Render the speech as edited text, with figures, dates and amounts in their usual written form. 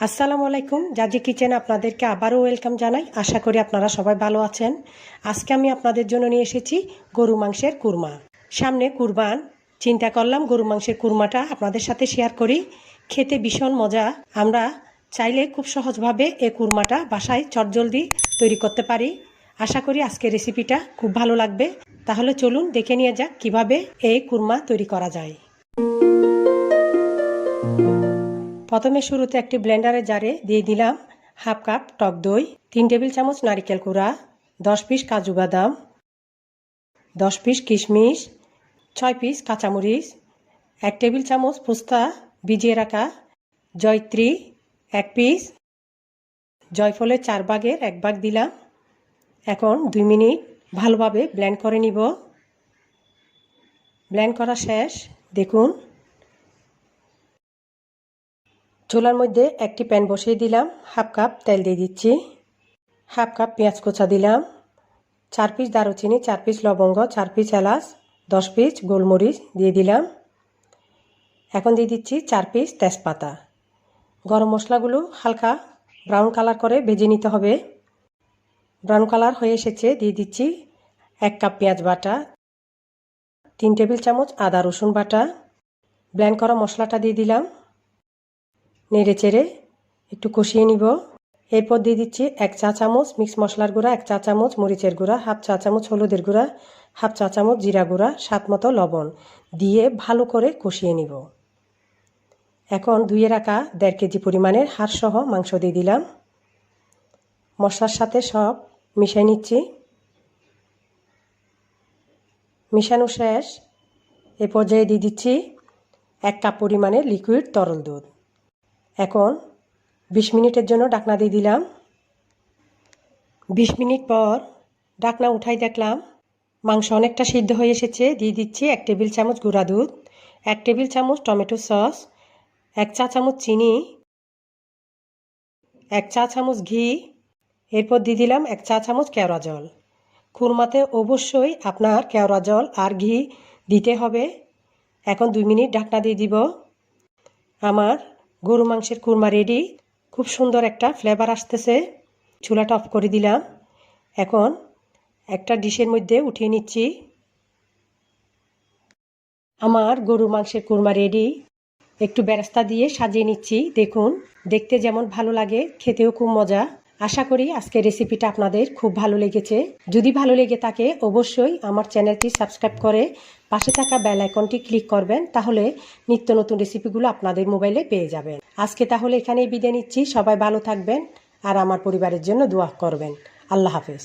আসসালামু আলাইকুম। জাজি কিচেন আপনাদেরকে আবারও ওয়েলকাম জানাই। আশা করি আপনারা সবাই ভালো আছেন। আজকে আমি আপনাদের জন্য নিয়ে এসেছি গরু মাংসের কুরমা। সামনে কুরবান, চিন্তা করলাম গরু মাংসের কুরমাটা আপনাদের সাথে শেয়ার করি। খেতে ভীষণ মজা। আমরা চাইলে খুব সহজভাবে এই কুরমাটা বাসায় চটজলদি তৈরি করতে পারি। আশা করি আজকের রেসিপিটা খুব ভালো লাগবে। তাহলে চলুন দেখে নিয়ে যাক কিভাবে এই কুরমা তৈরি করা যায়। প্রথমে শুরুতে একটি ব্লেন্ডারের জারে দিয়ে দিলাম হাফ কাপ টক দই, 3 টেবিল চামচ নারিকেল কুড়া, 10 পিস কাজু বাদাম, 10 পিস কিশমিশ, 6 পিস কাঁচামরিচ, 1 টেবিল চামচ পোস্তা ভিজিয়ে রাখা, জয়ত্রী 1 পিস, জয়ফলের 4 ভাগের 1 ভাগ দিলাম। এখন 2 মিনিট ভালোভাবে ব্লেন্ড করে নিব। ব্লেন্ড করা শেষ। দেখুন, চুলার মধ্যে একটি প্যান বসিয়ে দিলাম। হাফ কাপ তেল দিয়ে দিচ্ছি। হাফ কাপ পেঁয়াজ কোচা দিলাম, 4 পিস দারুচিনি, 4 পিস লবঙ্গ, 4 পিস এলাচ, 10 পিস গোলমরিচ দিয়ে দিলাম। এখন দিয়ে দিচ্ছি 4 পিস তেজপাতা। গরম মশলাগুলো হালকা ব্রাউন কালার করে ভেজে নিতে হবে। ব্রাউন কালার হয়ে এসেছে। দিয়ে দিচ্ছি 1 কাপ পেঁয়াজ বাটা, 3 টেবিল চামচ আদা রসুন বাটা। ব্লেন্ড করা মশলাটা দিয়ে দিলাম। নেড়ে চেড়ে একটু কষিয়ে নিব। এরপর দিয়ে দিচ্ছি 1 চা চামচ মিক্স মশলার গুঁড়া, 1 চা চামচ মরিচের গুঁড়া, হাফ চা চামচ হলুদের গুঁড়া, হাফ চা চামচ জিরা গুঁড়া, স্বাদ মতো লবণ দিয়ে ভালো করে কষিয়ে নিব। এখন ধুয়ে রাখা 1.5 কেজি পরিমাণের হাড়সহ মাংস দিয়ে দিলাম। মশলার সাথে সব মিশিয়ে নিচ্ছি। মিশানো শেষ। এ পর্যায়ে দিয়ে দিচ্ছি 1 কাপ পরিমাণের লিকুইড তরল দুধ। এখন 20 মিনিটের জন্য ঢাকনা দিয়ে দিলাম। 20 মিনিট পর ঢাকনা উঠাই দেখলাম মাংস অনেকটা সিদ্ধ হয়ে এসেছে। দিয়ে দিচ্ছি 1 টেবিল চামচ গুঁড়া দুধ, 1 টেবিল চামচ টমেটো সস, 1 চা চামচ চিনি, 1 চা চামচ ঘি। এরপর দিয়ে দিলাম 1 চা চামচ কেওড়া জল। কুরমাতে অবশ্যই আপনার কেওড়া জল আর ঘি দিতে হবে। এখন 2 মিনিট ঢাকনা দিয়ে দিব। আমার গরু মাংসের কুরমা রেডি। খুব সুন্দর একটা ফ্লেভার আসতেছে। চুলাটা অফ করে দিলাম। এখন একটা ডিশের মধ্যে উঠিয়ে নিচ্ছি। আমার গরু মাংসের কুরমা রেডি। একটু বেরেস্তা দিয়ে সাজিয়ে নিচ্ছি। দেখুন, দেখতে যেমন ভালো লাগে, খেতেও খুব মজা। আশা করি আজকের রেসিপিটা আপনাদের খুব ভালো লেগেছে। যদি ভালো লেগে থাকে অবশ্যই আমার চ্যানেলটি সাবস্ক্রাইব করে পাশে থাকা বেল আইকনটি ক্লিক করবেন। তাহলে নিত্য নতুন রেসিপিগুলো আপনাদের মোবাইলে পেয়ে যাবেন। আজকে তাহলে এখানেই বিদায় নিচ্ছি। সবাই ভালো থাকবেন আর আমার পরিবারের জন্য দোয়া করবেন। আল্লাহ হাফেজ।